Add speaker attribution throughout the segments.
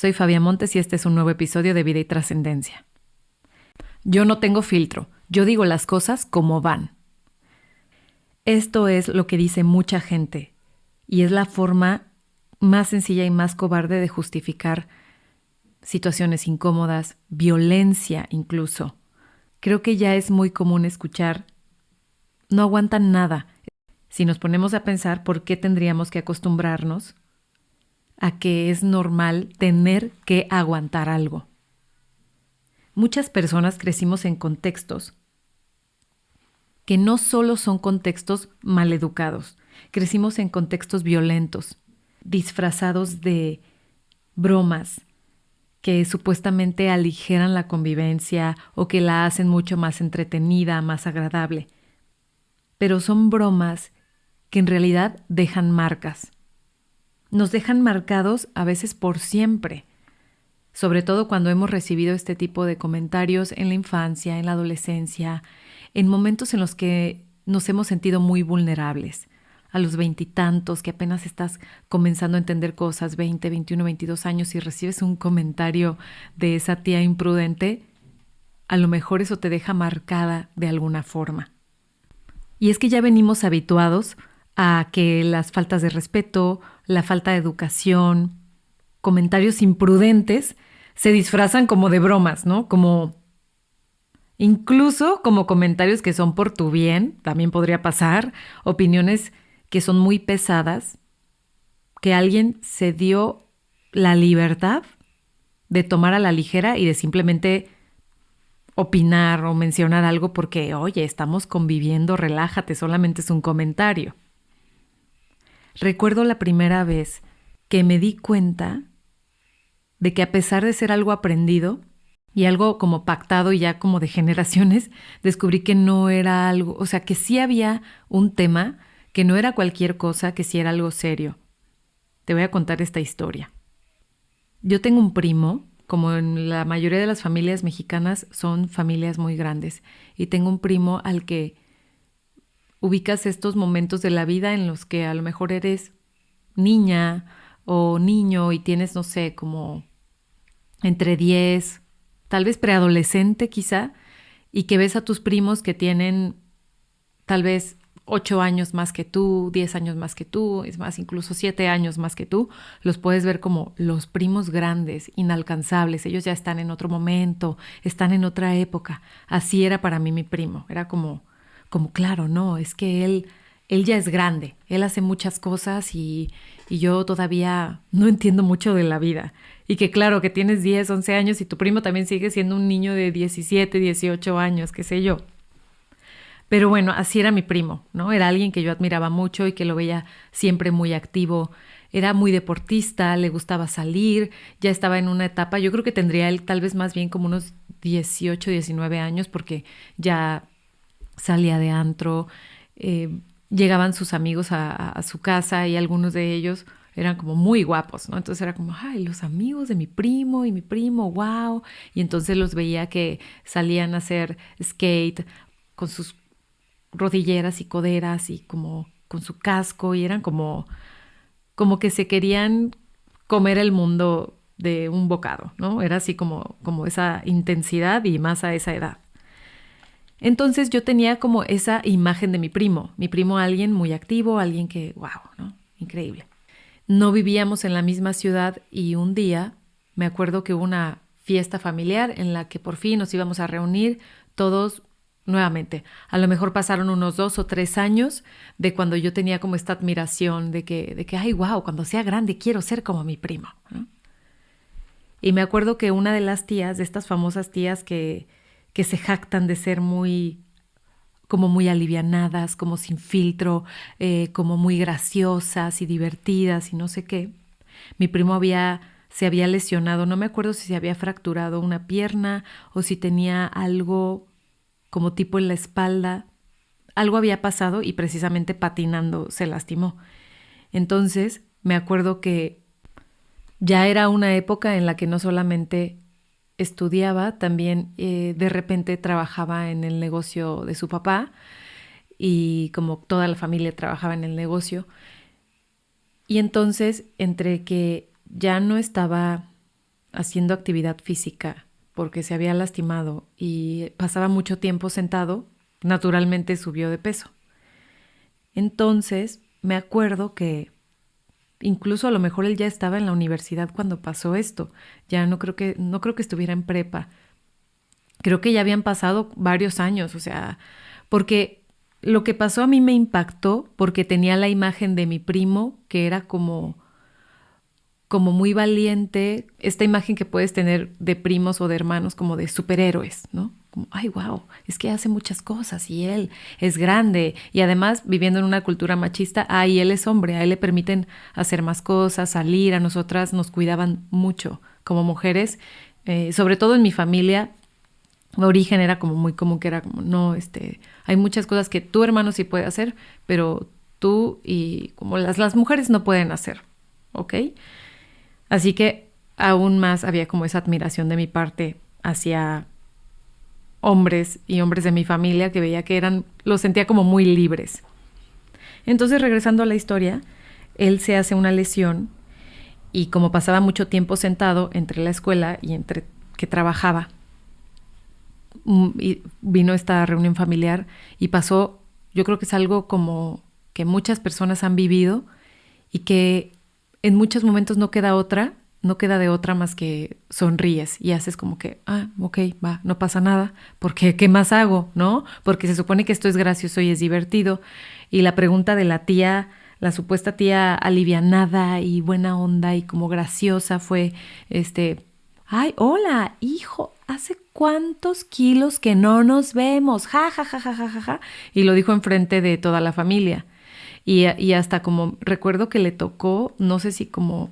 Speaker 1: Soy Fabia Montes y este es un nuevo episodio de Vida y Trascendencia. Yo no tengo filtro, yo digo las cosas como van. Esto es lo que dice mucha gente y es la forma más sencilla y más cobarde de justificar situaciones incómodas, violencia incluso. Creo que ya es muy común escuchar, no aguantan nada. Si nos ponemos a pensar por qué tendríamos que acostumbrarnos a que es normal tener que aguantar algo. Muchas personas crecimos en contextos que no solo son contextos maleducados, crecimos en contextos violentos, disfrazados de bromas que supuestamente aligeran la convivencia o que la hacen mucho más entretenida, más agradable. Pero son bromas que en realidad dejan marcas. Nos dejan marcados a veces por siempre, sobre todo cuando hemos recibido este tipo de comentarios en la infancia, en la adolescencia, en momentos en los que nos hemos sentido muy vulnerables. A los veintitantos, que apenas estás comenzando a entender cosas, 20, 21, 22 años, y recibes un comentario de esa tía imprudente, a lo mejor eso te deja marcada de alguna forma. Y es que ya venimos habituados a que las faltas de respeto, la falta de educación, comentarios imprudentes se disfrazan como de bromas, ¿no? Incluso como comentarios que son por tu bien, también podría pasar, opiniones que son muy pesadas, que alguien se dio la libertad de tomar a la ligera y de simplemente opinar o mencionar algo porque, oye, estamos conviviendo, relájate, solamente es un comentario. Recuerdo la primera vez que me di cuenta de que a pesar de ser algo aprendido y algo como pactado y ya como de generaciones, descubrí que no era algo, o sea, que sí había un tema, que no era cualquier cosa, que sí era algo serio. Te voy a contar esta historia. Yo tengo un primo, como en la mayoría de las familias mexicanas son familias muy grandes, y tengo un primo al que ubicas estos momentos de la vida en los que a lo mejor eres niña o niño y tienes, no sé, como entre 10, tal vez preadolescente quizá, y que ves a tus primos que tienen tal vez 8 años más que tú, 10 años más que tú, es más, incluso 7 años más que tú, los puedes ver como los primos grandes, inalcanzables, ellos ya están en otro momento, están en otra época. Así era para mí mi primo, era como claro, no, es que él ya es grande, él hace muchas cosas y yo todavía no entiendo mucho de la vida. Y que claro, que tienes 10, 11 años y tu primo también sigue siendo un niño de 17, 18 años, qué sé yo. Pero bueno, así era mi primo, ¿no? Era alguien que yo admiraba mucho y que lo veía siempre muy activo. Era muy deportista, le gustaba salir, ya estaba en una etapa, yo creo que tendría él tal vez más bien como unos 18, 19 años porque ya salía de antro, llegaban sus amigos a su casa y algunos de ellos eran como muy guapos, ¿no? Entonces era como, ay, los amigos de mi primo y mi primo, wow. Y entonces los veía que salían a hacer skate con sus rodilleras y coderas y como con su casco y eran como que se querían comer el mundo de un bocado, ¿no? Era así como esa intensidad y más a esa edad. Entonces yo tenía como esa imagen de mi primo alguien muy activo, alguien que, wow, ¿no? Increíble. No vivíamos en la misma ciudad y un día me acuerdo que hubo una fiesta familiar en la que por fin nos íbamos a reunir todos nuevamente. A lo mejor pasaron unos 2 o 3 años de cuando yo tenía como esta admiración de que ay, wow, cuando sea grande quiero ser como mi primo, ¿no? Y me acuerdo que una de las tías, de estas famosas tías que se jactan de ser como muy alivianadas, como sin filtro, como muy graciosas y divertidas y no sé qué. Mi primo se había lesionado, no me acuerdo si se había fracturado una pierna o si tenía algo como tipo en la espalda. Algo había pasado y precisamente patinando se lastimó. Entonces me acuerdo que ya era una época en la que no solamente estudiaba, también de repente trabajaba en el negocio de su papá y como toda la familia trabajaba en el negocio. Y entonces, entre que ya no estaba haciendo actividad física porque se había lastimado y pasaba mucho tiempo sentado, naturalmente subió de peso. Entonces me acuerdo que incluso a lo mejor él ya estaba en la universidad cuando pasó esto. Ya no creo que estuviera en prepa. Creo que ya habían pasado varios años, o sea, porque lo que pasó a mí me impactó porque tenía la imagen de mi primo que era como muy valiente, esta imagen que puedes tener de primos o de hermanos como de superhéroes, ¿no? Como, ay, wow, es que hace muchas cosas y él es grande y además viviendo en una cultura machista, ay, él es hombre, a él le permiten hacer más cosas, salir, a nosotras nos cuidaban mucho como mujeres, sobre todo en mi familia. De origen era como muy común que era como, no, hay muchas cosas que tu hermano sí puede hacer, pero tú y como las mujeres no pueden hacer, ¿ok? Así que aún más había como esa admiración de mi parte hacia hombres y hombres de mi familia que veía que los sentía como muy libres. Entonces, regresando a la historia, él se hace una lesión y como pasaba mucho tiempo sentado entre la escuela y entre que trabajaba, y vino esta reunión familiar y pasó, yo creo que es algo como que muchas personas han vivido y que en muchos momentos no queda de otra más que sonríes y haces como que, ok, va, no pasa nada, porque ¿qué más hago? ¿No? Porque se supone que esto es gracioso y es divertido. Y la pregunta de la tía, la supuesta tía alivianada y buena onda y como graciosa fue, ay, hola, hijo, ¿hace cuántos kilos que no nos vemos? Ja, ja, ja, ja, ja, ja, ja. Y lo dijo enfrente de toda la familia. Y hasta como recuerdo que le tocó, no sé si como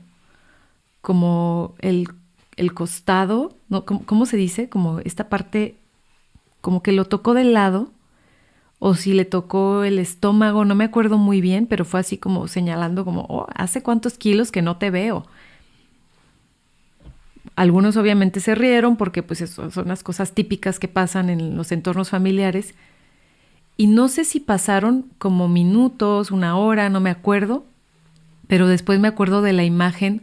Speaker 1: el costado, ¿no? ¿Cómo se dice? Como esta parte, como que lo tocó del lado, o si le tocó el estómago, no me acuerdo muy bien, pero fue así como señalando como, oh, ¿hace cuántos kilos que no te veo? Algunos obviamente se rieron porque pues eso son las cosas típicas que pasan en los entornos familiares. Y no sé si pasaron como minutos, una hora, no me acuerdo, pero después me acuerdo de la imagen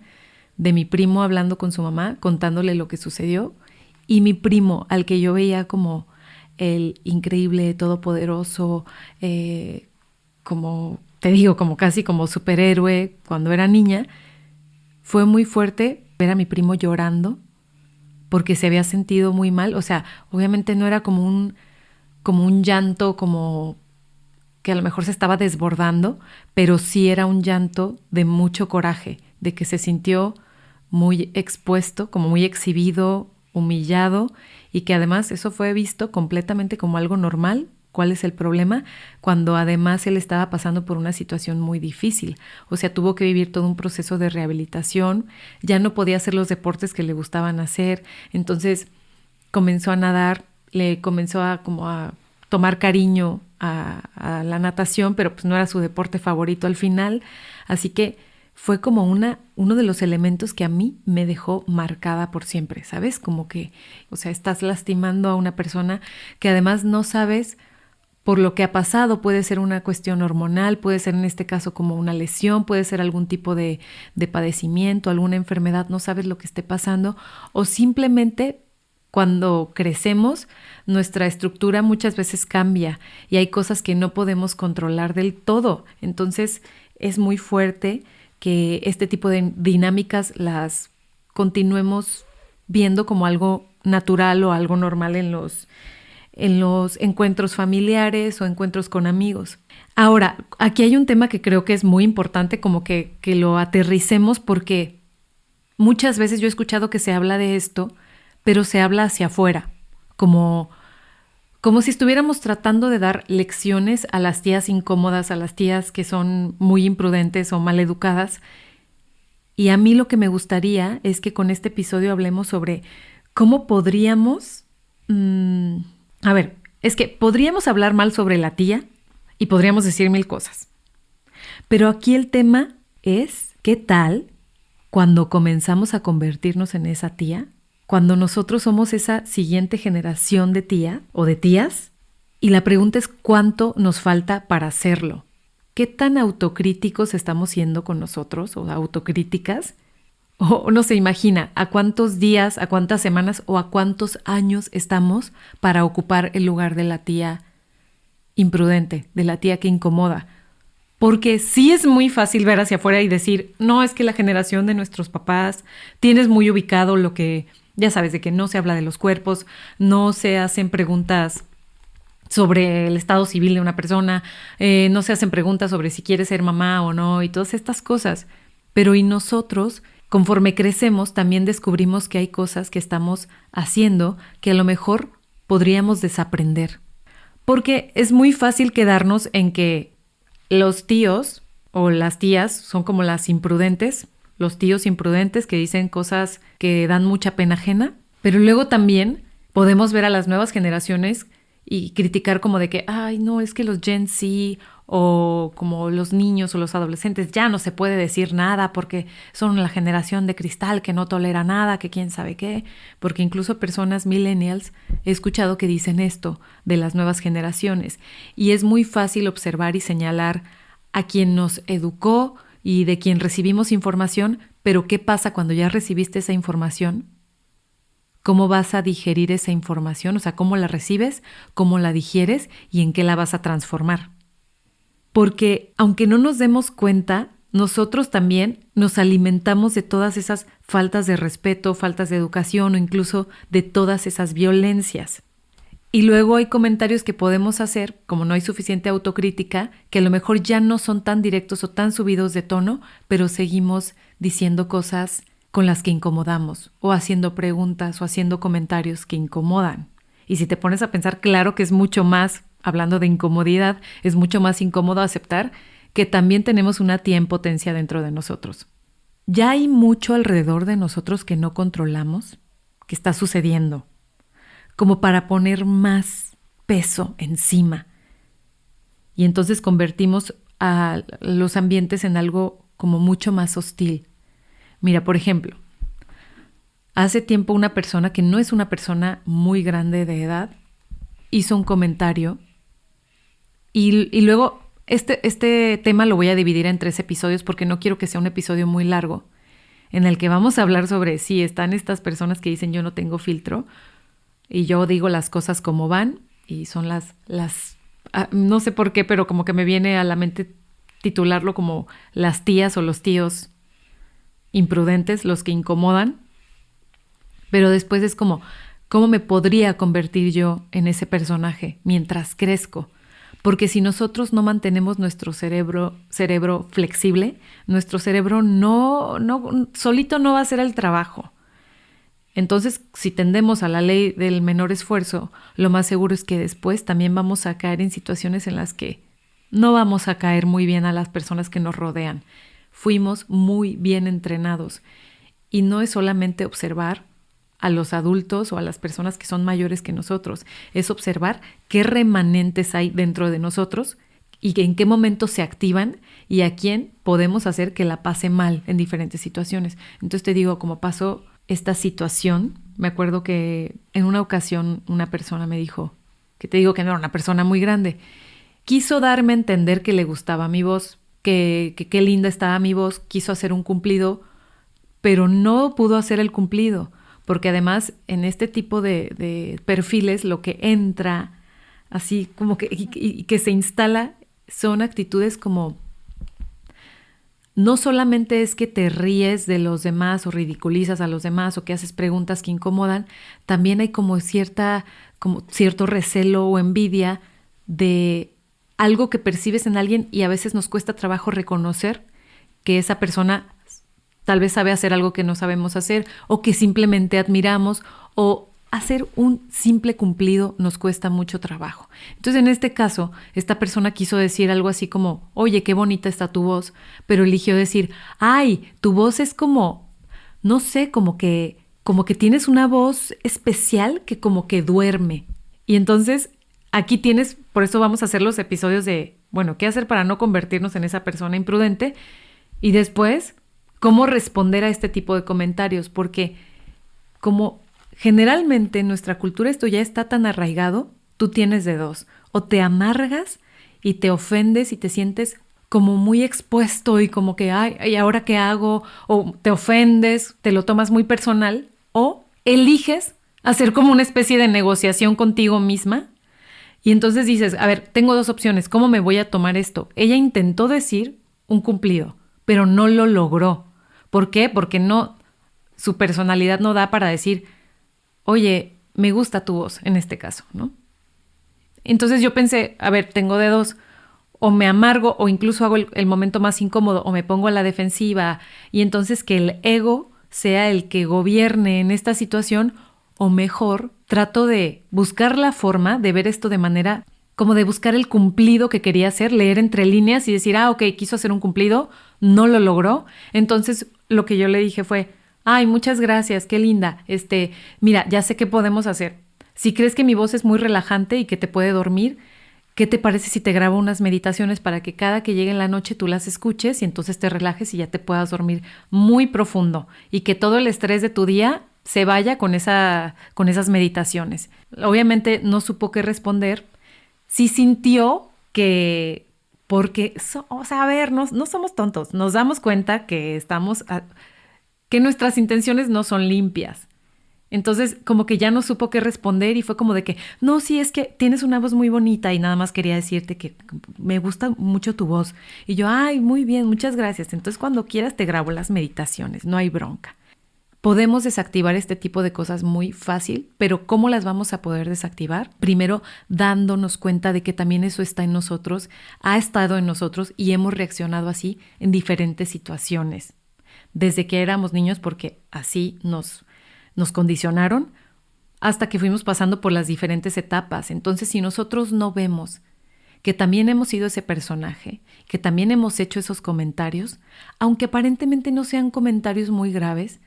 Speaker 1: de mi primo hablando con su mamá, contándole lo que sucedió, y mi primo, al que yo veía como el increíble, todopoderoso, como te digo, como casi como superhéroe cuando era niña, fue muy fuerte ver a mi primo llorando porque se había sentido muy mal. O sea, obviamente no era como un llanto, como que a lo mejor se estaba desbordando, pero sí era un llanto de mucho coraje, de que se sintió muy expuesto, como muy exhibido, humillado, y que además eso fue visto completamente como algo normal. ¿Cuál es el problema? Cuando además él estaba pasando por una situación muy difícil. O sea, tuvo que vivir todo un proceso de rehabilitación, ya no podía hacer los deportes que le gustaban hacer, entonces comenzó a nadar, le comenzó a tomar cariño a la natación, pero pues no era su deporte favorito al final, así que fue como uno de los elementos que a mí me dejó marcada por siempre, ¿sabes? Como que, o sea, estás lastimando a una persona que además no sabes por lo que ha pasado, puede ser una cuestión hormonal, puede ser en este caso como una lesión, puede ser algún tipo de padecimiento, alguna enfermedad, no sabes lo que esté pasando, o simplemente cuando crecemos, nuestra estructura muchas veces cambia y hay cosas que no podemos controlar del todo. Entonces es muy fuerte que este tipo de dinámicas las continuemos viendo como algo natural o algo normal en los encuentros familiares o encuentros con amigos. Ahora, aquí hay un tema que creo que es muy importante como que lo aterricemos porque muchas veces yo he escuchado que se habla de esto, pero se habla hacia afuera, como si estuviéramos tratando de dar lecciones a las tías incómodas, a las tías que son muy imprudentes o mal educadas. Y a mí lo que me gustaría es que con este episodio hablemos sobre cómo podríamos... a ver, es que podríamos hablar mal sobre la tía y podríamos decir mil cosas. Pero aquí el tema es, ¿qué tal cuando comenzamos a convertirnos en esa tía? Cuando nosotros somos esa siguiente generación de tía o de tías, y la pregunta es cuánto nos falta para hacerlo. ¿Qué tan autocríticos estamos siendo con nosotros o autocríticas? O no se imagina a cuántos días, a cuántas semanas o a cuántos años estamos para ocupar el lugar de la tía imprudente, de la tía que incomoda. Porque sí es muy fácil ver hacia afuera y decir, no, es que la generación de nuestros papás, tienes muy ubicado lo que, ya sabes, de que no se habla de los cuerpos, no se hacen preguntas sobre el estado civil de una persona, no se hacen preguntas sobre si quiere ser mamá o no y todas estas cosas. Pero y nosotros, conforme crecemos, también descubrimos que hay cosas que estamos haciendo que a lo mejor podríamos desaprender. Porque es muy fácil quedarnos en que los tíos o las tías son como las imprudentes, los tíos imprudentes que dicen cosas que dan mucha pena ajena, pero luego también podemos ver a las nuevas generaciones y criticar como de que, ay, no, es que los Gen Z o como los niños o los adolescentes ya no se puede decir nada porque son la generación de cristal que no tolera nada, que quién sabe qué, porque incluso personas millennials he escuchado que dicen esto de las nuevas generaciones y es muy fácil observar y señalar a quien nos educó y de quien recibimos información, pero ¿qué pasa cuando ya recibiste esa información? ¿Cómo vas a digerir esa información? O sea, ¿cómo la recibes? ¿Cómo la digieres? ¿Y en qué la vas a transformar? Porque aunque no nos demos cuenta, nosotros también nos alimentamos de todas esas faltas de respeto, faltas de educación o incluso de todas esas violencias. Y luego hay comentarios que podemos hacer, como no hay suficiente autocrítica, que a lo mejor ya no son tan directos o tan subidos de tono, pero seguimos diciendo cosas con las que incomodamos, o haciendo preguntas o haciendo comentarios que incomodan. Y si te pones a pensar, claro que es mucho más, hablando de incomodidad, es mucho más incómodo aceptar que también tenemos una tía en potencia dentro de nosotros. Ya hay mucho alrededor de nosotros que no controlamos, que está sucediendo, como para poner más peso encima. Y entonces convertimos a los ambientes en algo como mucho más hostil. Mira, por ejemplo, hace tiempo una persona que no es una persona muy grande de edad hizo un comentario y luego este tema lo voy a dividir en 3 episodios porque no quiero que sea un episodio muy largo en el que vamos a hablar sobre si están estas personas que dicen yo no tengo filtro y yo digo las cosas como van y son las no sé por qué, pero como que me viene a la mente titularlo como las tías o los tíos imprudentes, los que incomodan, pero después es como, ¿cómo me podría convertir yo en ese personaje mientras crezco? Porque si nosotros no mantenemos nuestro cerebro flexible, nuestro cerebro solito no va a hacer el trabajo. Entonces, si tendemos a la ley del menor esfuerzo, lo más seguro es que después también vamos a caer en situaciones en las que no vamos a caer muy bien a las personas que nos rodean. Fuimos muy bien entrenados y no es solamente observar a los adultos o a las personas que son mayores que nosotros, es observar qué remanentes hay dentro de nosotros y en qué momento se activan y a quién podemos hacer que la pase mal en diferentes situaciones. Entonces te digo, como pasó esta situación, me acuerdo que en una ocasión una persona me dijo, que te digo que no era una persona muy grande, quiso darme a entender que le gustaba mi voz, que qué linda estaba mi voz, quiso hacer un cumplido, pero no pudo hacer el cumplido, porque además en este tipo de perfiles lo que entra así como que y que se instala son actitudes como no solamente es que te ríes de los demás o ridiculizas a los demás o que haces preguntas que incomodan, también hay como cierto recelo o envidia de algo que percibes en alguien y a veces nos cuesta trabajo reconocer que esa persona tal vez sabe hacer algo que no sabemos hacer o que simplemente admiramos o hacer un simple cumplido nos cuesta mucho trabajo. Entonces, en este caso, esta persona quiso decir algo así como, oye, qué bonita está tu voz, pero eligió decir, ay, tu voz es como, no sé, como que tienes una voz especial que como que duerme. Y entonces, aquí tienes, por eso vamos a hacer los episodios de, bueno, qué hacer para no convertirnos en esa persona imprudente y después, cómo responder a este tipo de comentarios, porque como generalmente en nuestra cultura esto ya está tan arraigado, tú tienes de dos, o te amargas y te ofendes y te sientes como muy expuesto y como que, ay, ¿y ahora qué hago? O te ofendes, te lo tomas muy personal, o eliges hacer como una especie de negociación contigo misma. Y entonces dices, a ver, tengo dos opciones, ¿cómo me voy a tomar esto? Ella intentó decir un cumplido, pero no lo logró. ¿Por qué? Porque no, su personalidad no da para decir, oye, me gusta tu voz en este caso, ¿no? Entonces yo pensé, a ver, tengo de dos, o me amargo o incluso hago el momento más incómodo o me pongo a la defensiva y entonces que el ego sea el que gobierne en esta situación, o mejor trato de buscar la forma de ver esto de manera como de buscar el cumplido que quería hacer, leer entre líneas y decir, ok, quiso hacer un cumplido, no lo logró. Entonces lo que yo le dije fue, ay, muchas gracias, qué linda, mira, ya sé qué podemos hacer. Si crees que mi voz es muy relajante y que te puede dormir, ¿qué te parece si te grabo unas meditaciones para que cada que llegue en la noche tú las escuches y entonces te relajes y ya te puedas dormir muy profundo y que todo el estrés de tu día se vaya con esas meditaciones? Obviamente no supo qué responder. Sí sintió que, porque, o sea, a ver, no somos tontos, nos damos cuenta que que nuestras intenciones no son limpias. Entonces, como que ya no supo qué responder y fue como de que, no, sí, es que tienes una voz muy bonita y nada más quería decirte que me gusta mucho tu voz. Y yo, ay, muy bien, muchas gracias. Entonces, cuando quieras te grabo las meditaciones, no hay bronca. Podemos desactivar este tipo de cosas muy fácil, pero ¿cómo las vamos a poder desactivar? Primero, dándonos cuenta de que también eso está en nosotros, ha estado en nosotros y hemos reaccionado así en diferentes situaciones. Desde que éramos niños, porque así nos condicionaron, hasta que fuimos pasando por las diferentes etapas. Entonces, si nosotros no vemos que también hemos sido ese personaje, que también hemos hecho esos comentarios, aunque aparentemente no sean comentarios muy graves,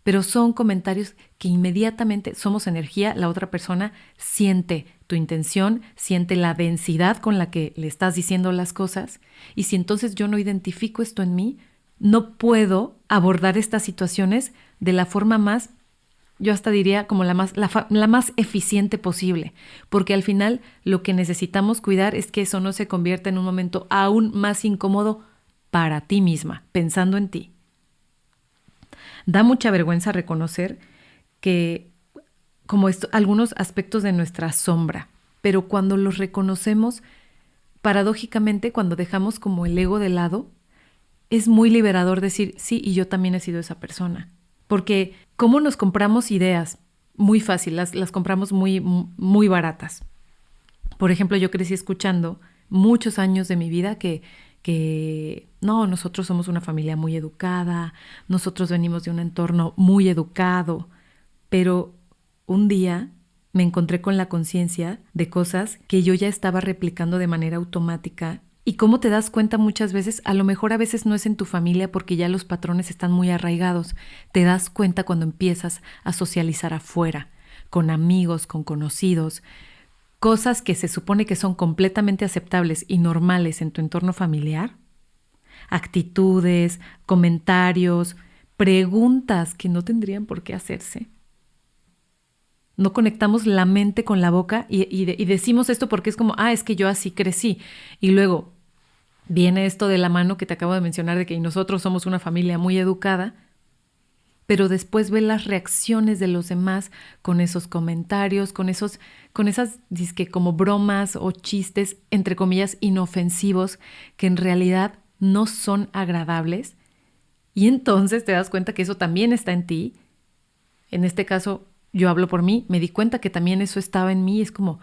Speaker 1: pero son comentarios que inmediatamente somos energía, la otra persona siente tu intención, siente la densidad con la que le estás diciendo las cosas, y si entonces yo no identifico esto en mí, no puedo abordar estas situaciones de la forma más, yo hasta diría como la más eficiente posible, porque al final lo que necesitamos cuidar es que eso no se convierta en un momento aún más incómodo para ti misma, pensando en ti. Da mucha vergüenza reconocer que como algunos aspectos de nuestra sombra, pero cuando los reconocemos, paradójicamente, cuando dejamos como el ego de lado, es muy liberador decir, sí, y yo también he sido esa persona. Porque cómo nos compramos ideas, muy fácil, las compramos muy, muy baratas. Por ejemplo, yo crecí escuchando muchos años de mi vida que no, nosotros somos una familia muy educada, nosotros venimos de un entorno muy educado, pero un día me encontré con la conciencia de cosas que yo ya estaba replicando de manera automática. Y cómo te das cuenta muchas veces, a lo mejor a veces no es en tu familia porque ya los patrones están muy arraigados. Te das cuenta cuando empiezas a socializar afuera, con amigos, con conocidos, cosas que se supone que son completamente aceptables y normales en tu entorno familiar, actitudes, comentarios, preguntas que no tendrían por qué hacerse. No conectamos la mente con la boca y decimos esto porque es como, es que yo así crecí. Y luego viene esto de la mano que te acabo de mencionar de que nosotros somos una familia muy educada, pero después ve las reacciones de los demás con esos comentarios, con esas dizque como bromas o chistes, entre comillas, inofensivos, que en realidad no son agradables. Y entonces te das cuenta que eso también está en ti. En este caso, yo hablo por mí, me di cuenta que también eso estaba en mí. Es como,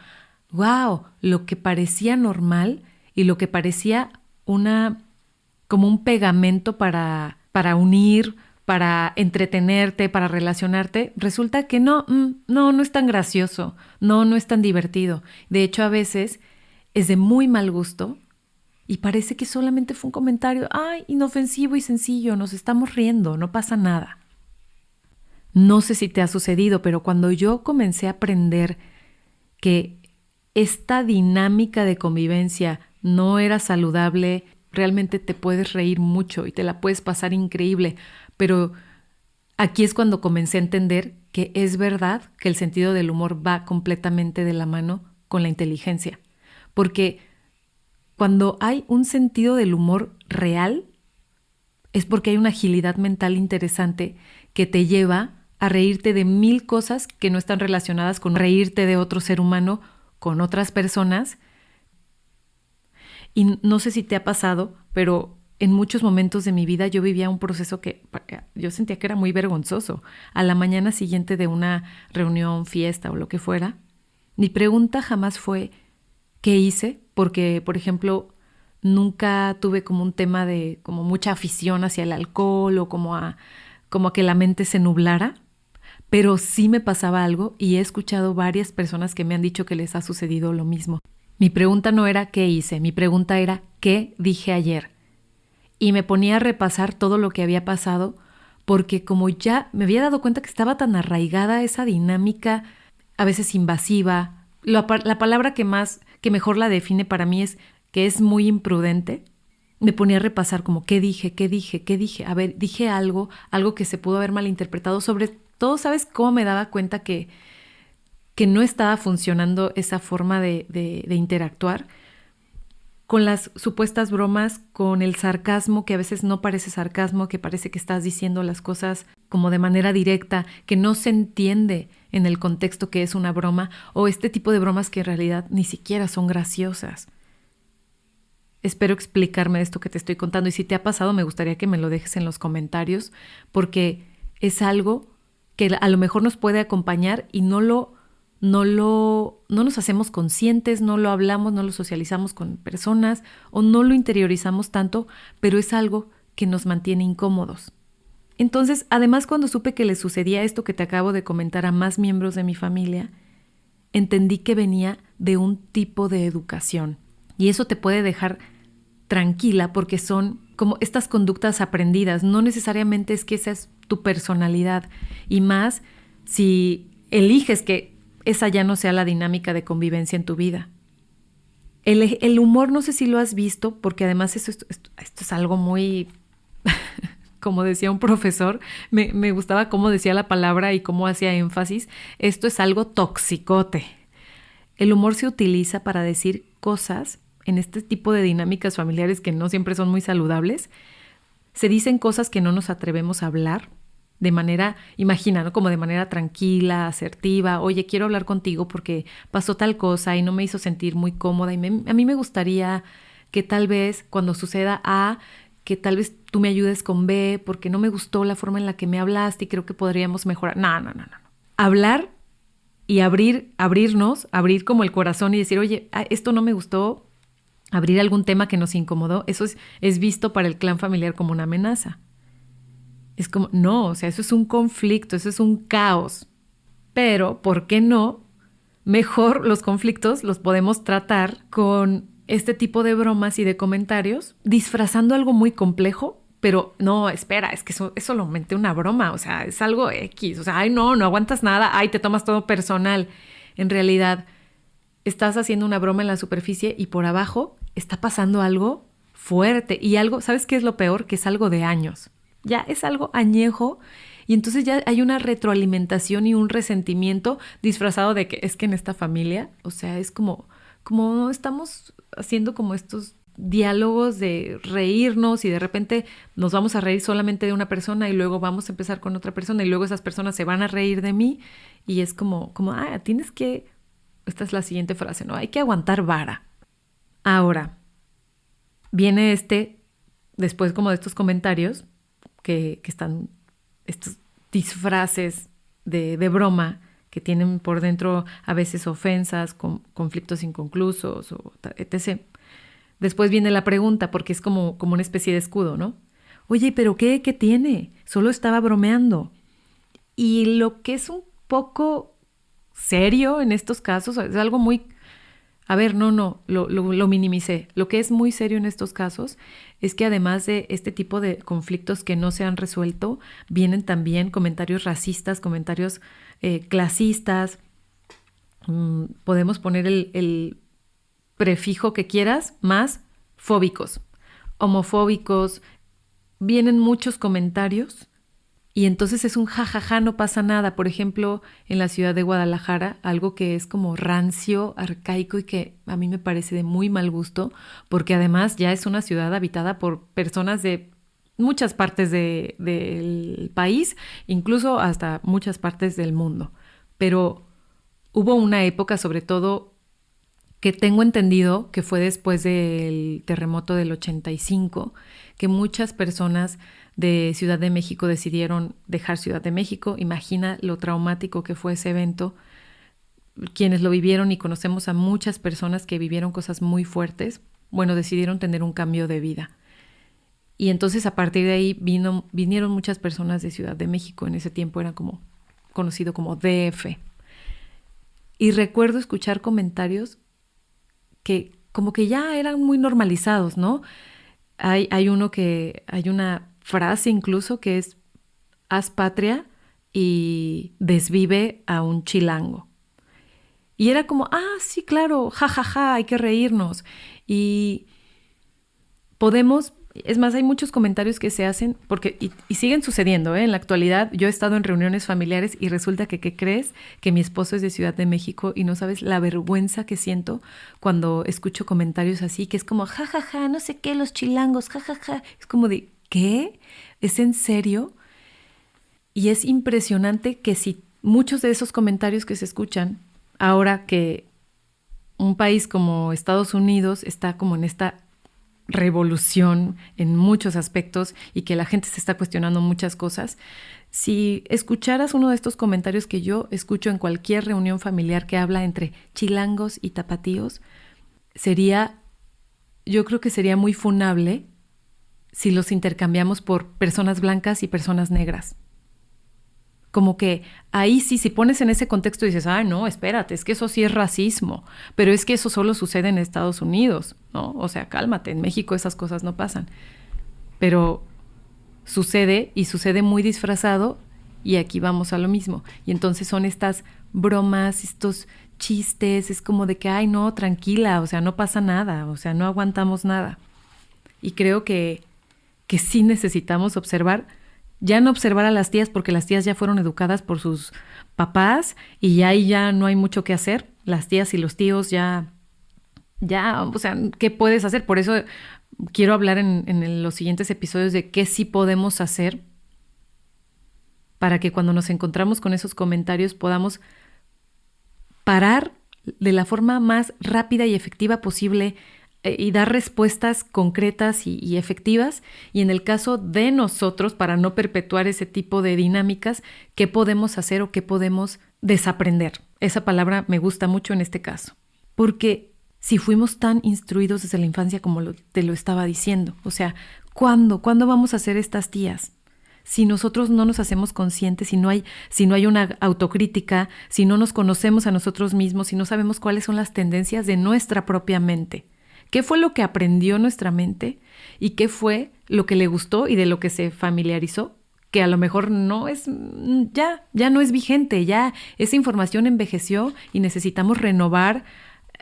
Speaker 1: wow, lo que parecía normal y lo que parecía como un pegamento para unir, para entretenerte, para relacionarte, resulta que no es tan gracioso, no es tan divertido. De hecho, a veces es de muy mal gusto y parece que solamente fue un comentario, inofensivo y sencillo, nos estamos riendo, no pasa nada. No sé si te ha sucedido, pero cuando yo comencé a aprender que esta dinámica de convivencia no era saludable, realmente te puedes reír mucho y te la puedes pasar increíble, pero aquí es cuando comencé a entender que es verdad que el sentido del humor va completamente de la mano con la inteligencia, porque Cuando hay un sentido del humor real, es porque hay una agilidad mental interesante que te lleva a reírte de 1000 cosas que no están relacionadas con reírte de otro ser humano, con otras personas. Y no sé si te ha pasado, pero en muchos momentos de mi vida yo vivía un proceso que yo sentía que era muy vergonzoso. A la mañana siguiente de una reunión, fiesta o lo que fuera, mi pregunta jamás fue ¿qué hice? Porque, por ejemplo, nunca tuve como un tema de como mucha afición hacia el alcohol o como a que la mente se nublara, pero sí me pasaba algo y he escuchado varias personas que me han dicho que les ha sucedido lo mismo. Mi pregunta no era ¿qué hice? Mi pregunta era ¿qué dije ayer? Y me ponía a repasar todo lo que había pasado porque como ya me había dado cuenta que estaba tan arraigada esa dinámica, a veces invasiva, la palabra que mejor la define para mí es que es muy imprudente. Me ponía a repasar como ¿qué dije? ¿Qué dije? ¿Qué dije? A ver, dije algo que se pudo haber malinterpretado. Sobre todo, ¿sabes cómo me daba cuenta que no estaba funcionando esa forma de interactuar? Con las supuestas bromas, con el sarcasmo, que a veces no parece sarcasmo, que parece que estás diciendo las cosas como de manera directa, que no se entiende en el contexto que es una broma, o este tipo de bromas que en realidad ni siquiera son graciosas. Espero explicarme esto que te estoy contando, y si te ha pasado me gustaría que me lo dejes en los comentarios, porque es algo que a lo mejor nos puede acompañar y no nos hacemos conscientes, no lo hablamos, no lo socializamos con personas o no lo interiorizamos tanto, pero es algo que nos mantiene incómodos. Entonces, además, cuando supe que le sucedía esto que te acabo de comentar a más miembros de mi familia, entendí que venía de un tipo de educación. Y eso te puede dejar tranquila porque son como estas conductas aprendidas. No necesariamente es que esa es tu personalidad. Y más si eliges que esa ya no sea la dinámica de convivencia en tu vida. El humor, no sé si lo has visto, porque además esto es algo muy, como decía un profesor, me gustaba cómo decía la palabra y cómo hacía énfasis, esto es algo toxicote. El humor se utiliza para decir cosas en este tipo de dinámicas familiares que no siempre son muy saludables. Se dicen cosas que no nos atrevemos a hablar de manera, imagina, ¿no? Como de manera tranquila, asertiva. Oye, quiero hablar contigo porque pasó tal cosa y no me hizo sentir muy cómoda y a mí me gustaría que tal vez cuando suceda A, que tal vez tú me ayudes con B porque no me gustó la forma en la que me hablaste y creo que podríamos mejorar. No. Hablar y abrirnos, abrir como el corazón y decir, oye, esto no me gustó, abrir algún tema que nos incomodó, eso es visto para el clan familiar como una amenaza. Es como, no, o sea, eso es un conflicto, eso es un caos. Pero, ¿por qué no? Mejor los conflictos los podemos tratar con este tipo de bromas y de comentarios, disfrazando algo muy complejo, pero no, espera, es que eso es solamente una broma, o sea, es algo X, o sea, ay, no aguantas nada, ay, te tomas todo personal. En realidad, estás haciendo una broma en la superficie y por abajo está pasando algo fuerte y algo, ¿sabes qué es lo peor? Que es algo de años. Ya es algo añejo y entonces ya hay una retroalimentación y un resentimiento disfrazado de que es que en esta familia, o sea, es como estamos haciendo como estos diálogos de reírnos y de repente nos vamos a reír solamente de una persona y luego vamos a empezar con otra persona y luego esas personas se van a reír de mí y es como tienes que, esta es la siguiente frase, ¿no? Hay que aguantar vara. Ahora, viene después como de estos comentarios, que están estos disfraces de broma que tienen por dentro a veces ofensas, conflictos inconclusos, etc. Después viene la pregunta, porque es como una especie de escudo, ¿no? Oye, ¿pero qué tiene? Solo estaba bromeando. Y lo que es un poco serio en estos casos, es algo muy... A ver, lo minimicé. Lo que es muy serio en estos casos es que además de este tipo de conflictos que no se han resuelto, vienen también comentarios racistas, comentarios clasistas. Podemos poner el prefijo que quieras, más fóbicos, homofóbicos. Vienen muchos comentarios Y entonces es un jajaja, no pasa nada. Por ejemplo, en la ciudad de Guadalajara, algo que es como rancio, arcaico y que a mí me parece de muy mal gusto, porque además ya es una ciudad habitada por personas de muchas partes del país, incluso hasta muchas partes del mundo. Pero hubo una época, sobre todo, que tengo entendido que fue después del terremoto del 85, que muchas personas de Ciudad de México decidieron dejar Ciudad de México. Imagina lo traumático que fue ese evento. Quienes lo vivieron, y conocemos a muchas personas que vivieron cosas muy fuertes, bueno, decidieron tener un cambio de vida. Y entonces a partir de ahí vinieron muchas personas de Ciudad de México. En ese tiempo era como conocido como DF. Y recuerdo escuchar comentarios que como que ya eran muy normalizados, ¿no? Hay una frase incluso que es: haz patria y desvive a un chilango. Y era como, sí, claro, ja, hay que reírnos. Y podemos, es más, hay muchos comentarios que se hacen, porque, y siguen sucediendo, ¿eh? En la actualidad yo he estado en reuniones familiares y resulta que, ¿qué crees? Que mi esposo es de Ciudad de México y no sabes la vergüenza que siento cuando escucho comentarios así, que es como, ja, no sé qué, los chilangos, ja. Es como de, ¿qué? ¿Es en serio? Y es impresionante que si muchos de esos comentarios que se escuchan, ahora que un país como Estados Unidos está como en esta revolución en muchos aspectos y que la gente se está cuestionando muchas cosas, si escucharas uno de estos comentarios que yo escucho en cualquier reunión familiar que habla entre chilangos y tapatíos, yo creo que sería muy funable si los intercambiamos por personas blancas y personas negras. Como que ahí sí, si pones en ese contexto dices, no, espérate, es que eso sí es racismo, pero es que eso solo sucede en Estados Unidos, ¿no? O sea, cálmate, en México esas cosas no pasan. Pero sucede, y sucede muy disfrazado, y aquí vamos a lo mismo. Y entonces son estas bromas, estos chistes, es como de que, no, tranquila, o sea, no pasa nada, o sea, no aguantamos nada. Y creo que sí necesitamos observar, ya no observar a las tías porque las tías ya fueron educadas por sus papás y ahí ya no hay mucho que hacer. Las tías y los tíos ya, o sea, ¿qué puedes hacer? Por eso quiero hablar en los siguientes episodios de qué sí podemos hacer para que cuando nos encontramos con esos comentarios podamos parar de la forma más rápida y efectiva posible y dar respuestas concretas y efectivas. Y en el caso de nosotros, para no perpetuar ese tipo de dinámicas, ¿qué podemos hacer o qué podemos desaprender? Esa palabra me gusta mucho en este caso. Porque si fuimos tan instruidos desde la infancia como te lo estaba diciendo, o sea, ¿cuándo vamos a ser estas tías? Si nosotros no nos hacemos conscientes, si no hay una autocrítica, si no nos conocemos a nosotros mismos, si no sabemos cuáles son las tendencias de nuestra propia mente. ¿Qué fue lo que aprendió nuestra mente y qué fue lo que le gustó y de lo que se familiarizó? Que a lo mejor no es, ya no es vigente, ya esa información envejeció y necesitamos renovar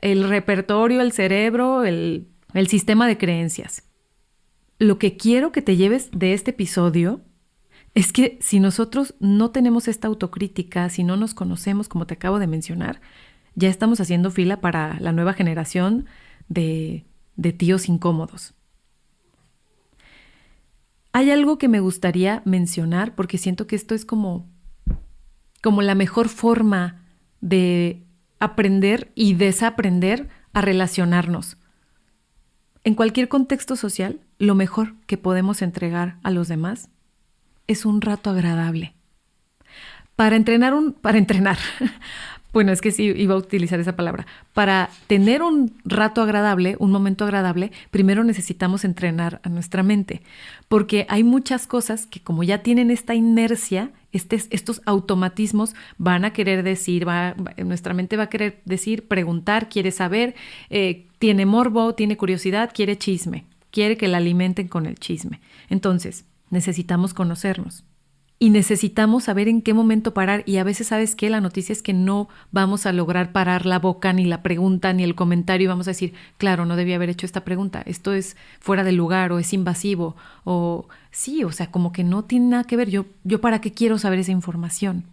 Speaker 1: el repertorio, el cerebro, el sistema de creencias. Lo que quiero que te lleves de este episodio es que si nosotros no tenemos esta autocrítica, si no nos conocemos, como te acabo de mencionar, ya estamos haciendo fila para la nueva generación de tíos incómodos. Hay algo que me gustaría mencionar porque siento que esto es como la mejor forma de aprender y desaprender a relacionarnos. En cualquier contexto social, lo mejor que podemos entregar a los demás es un rato agradable. Para entrenar, bueno, es que sí iba a utilizar esa palabra. Para tener un rato agradable, un momento agradable, primero necesitamos entrenar a nuestra mente. Porque hay muchas cosas que como ya tienen esta inercia, estos automatismos van a querer decir, nuestra mente va a querer decir, preguntar, quiere saber, tiene morbo, tiene curiosidad, quiere chisme, quiere que la alimenten con el chisme. Entonces, necesitamos conocernos. Y necesitamos saber en qué momento parar. Y a veces, ¿sabes qué? La noticia es que no vamos a lograr parar la boca, ni la pregunta, ni el comentario. Y vamos a decir, claro, no debía haber hecho esta pregunta. Esto es fuera de lugar o es invasivo. O sí, o sea, como que no tiene nada que ver. Yo ¿para qué quiero saber esa información?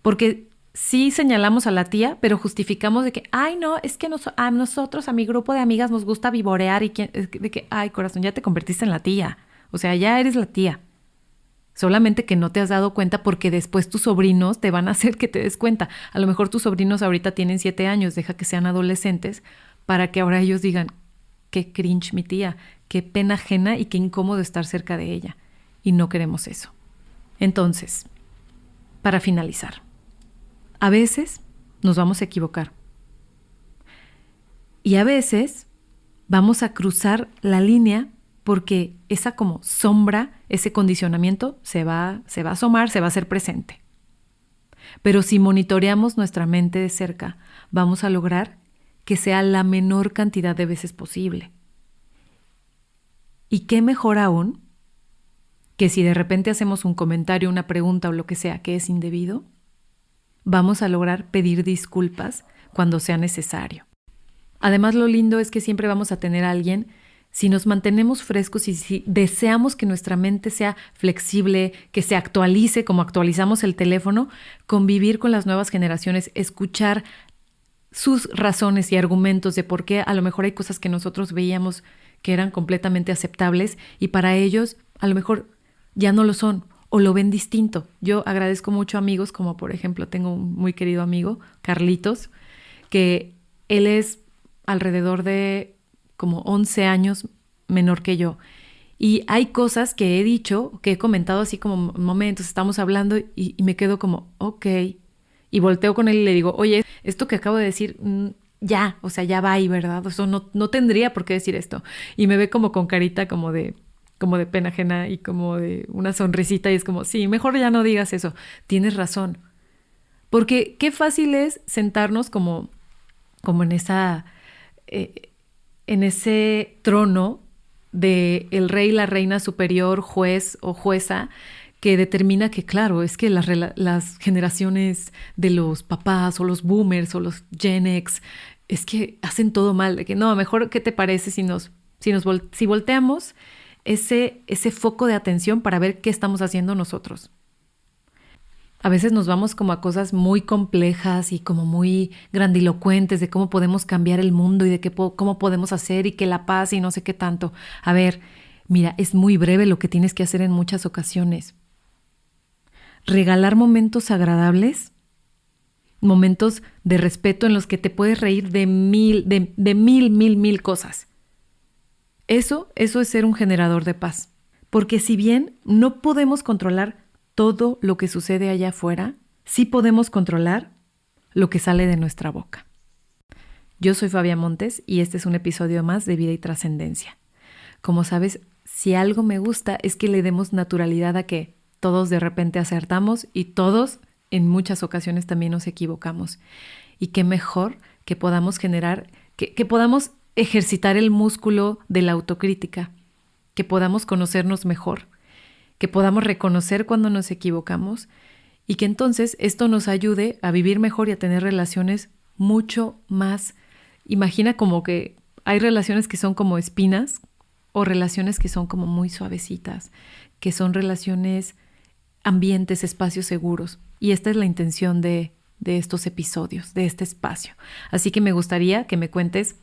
Speaker 1: Porque sí señalamos a la tía, pero justificamos de que, ay, no, es que a nosotros, a mi grupo de amigas nos gusta vivorear. De que, ay, corazón, ya te convertiste en la tía. O sea, ya eres la tía. Solamente que no te has dado cuenta porque después tus sobrinos te van a hacer que te des cuenta. A lo mejor tus sobrinos ahorita tienen 7 años, deja que sean adolescentes para que ahora ellos digan, qué cringe mi tía, qué pena ajena y qué incómodo estar cerca de ella. Y no queremos eso. Entonces, para finalizar, a veces nos vamos a equivocar. Y a veces vamos a cruzar la línea porque esa como sombra, ese condicionamiento se va a asomar, se va a hacer presente. Pero si monitoreamos nuestra mente de cerca, vamos a lograr que sea la menor cantidad de veces posible. Y qué mejor aún que si de repente hacemos un comentario, una pregunta o lo que sea que es indebido, vamos a lograr pedir disculpas cuando sea necesario. Además, lo lindo es que siempre vamos a tener a alguien. Si nos mantenemos frescos y si deseamos que nuestra mente sea flexible, que se actualice como actualizamos el teléfono, convivir con las nuevas generaciones, escuchar sus razones y argumentos de por qué a lo mejor hay cosas que nosotros veíamos que eran completamente aceptables y para ellos a lo mejor ya no lo son o lo ven distinto. Yo agradezco mucho a amigos como por ejemplo tengo un muy querido amigo, Carlitos, que él es alrededor de como 11 años menor que yo. Y hay cosas que he dicho, que he comentado así como momentos, estamos hablando y me quedo como, ok. Y volteo con él y le digo, oye, esto que acabo de decir, ya, o sea, ya va ahí, ¿verdad? Eso no tendría por qué decir esto. Y me ve como con carita como de pena ajena y como de una sonrisita y es como, sí, mejor ya no digas eso. Tienes razón. Porque qué fácil es sentarnos como en esa... en ese trono de el rey, la reina superior, juez o jueza, que determina que, claro, es que las generaciones de los papás o los boomers o los Gen X, es que hacen todo mal, de que no, mejor, ¿qué te parece si volteamos ese foco de atención para ver qué estamos haciendo nosotros? A veces nos vamos como a cosas muy complejas y como muy grandilocuentes de cómo podemos cambiar el mundo y de cómo podemos hacer y que la paz y no sé qué tanto. A ver, mira, es muy breve lo que tienes que hacer en muchas ocasiones. Regalar momentos agradables, momentos de respeto en los que te puedes reír de mil cosas. Eso es ser un generador de paz. Porque si bien no podemos controlar todo lo que sucede allá afuera, sí podemos controlar lo que sale de nuestra boca. Yo soy Fabia Montes y este es un episodio más de Vida y Trascendencia. Como sabes, si algo me gusta es que le demos naturalidad a que todos de repente acertamos y todos en muchas ocasiones también nos equivocamos. Y qué mejor que podamos generar, que podamos ejercitar el músculo de la autocrítica, que podamos conocernos mejor, que podamos reconocer cuando nos equivocamos y que entonces esto nos ayude a vivir mejor y a tener relaciones mucho más. Imagina como que hay relaciones que son como espinas o relaciones que son como muy suavecitas, que son relaciones, ambientes, espacios seguros. Y esta es la intención de estos episodios, de este espacio. Así que me gustaría que me cuentes,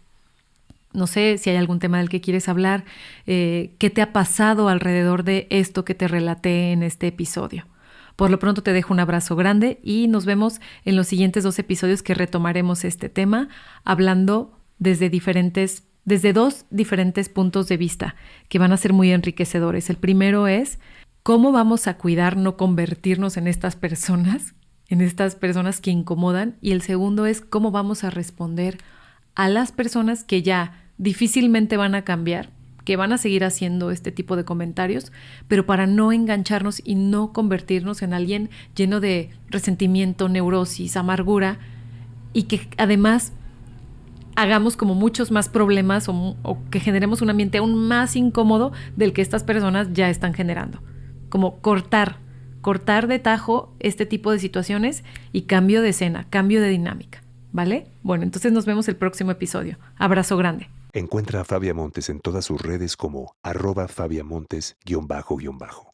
Speaker 1: no sé si hay algún tema del que quieres hablar, qué te ha pasado alrededor de esto que te relaté en este episodio. Por lo pronto te dejo un abrazo grande y nos vemos en los siguientes 2 episodios que retomaremos este tema hablando desde 2 diferentes puntos de vista que van a ser muy enriquecedores. El primero es cómo vamos a cuidar no convertirnos en estas personas que incomodan, y el segundo es cómo vamos a responder a las personas que ya difícilmente van a cambiar, que van a seguir haciendo este tipo de comentarios, pero para no engancharnos y no convertirnos en alguien lleno de resentimiento, neurosis, amargura, y que además hagamos como muchos más problemas o que generemos un ambiente aún más incómodo del que estas personas ya están generando. Como cortar cortar de tajo este tipo de situaciones y cambio de escena, cambio de dinámica, ¿vale? Bueno, entonces nos vemos el próximo episodio. Abrazo grande.
Speaker 2: Encuentra a Fabia Montes en todas sus redes como @FabiaMontes__.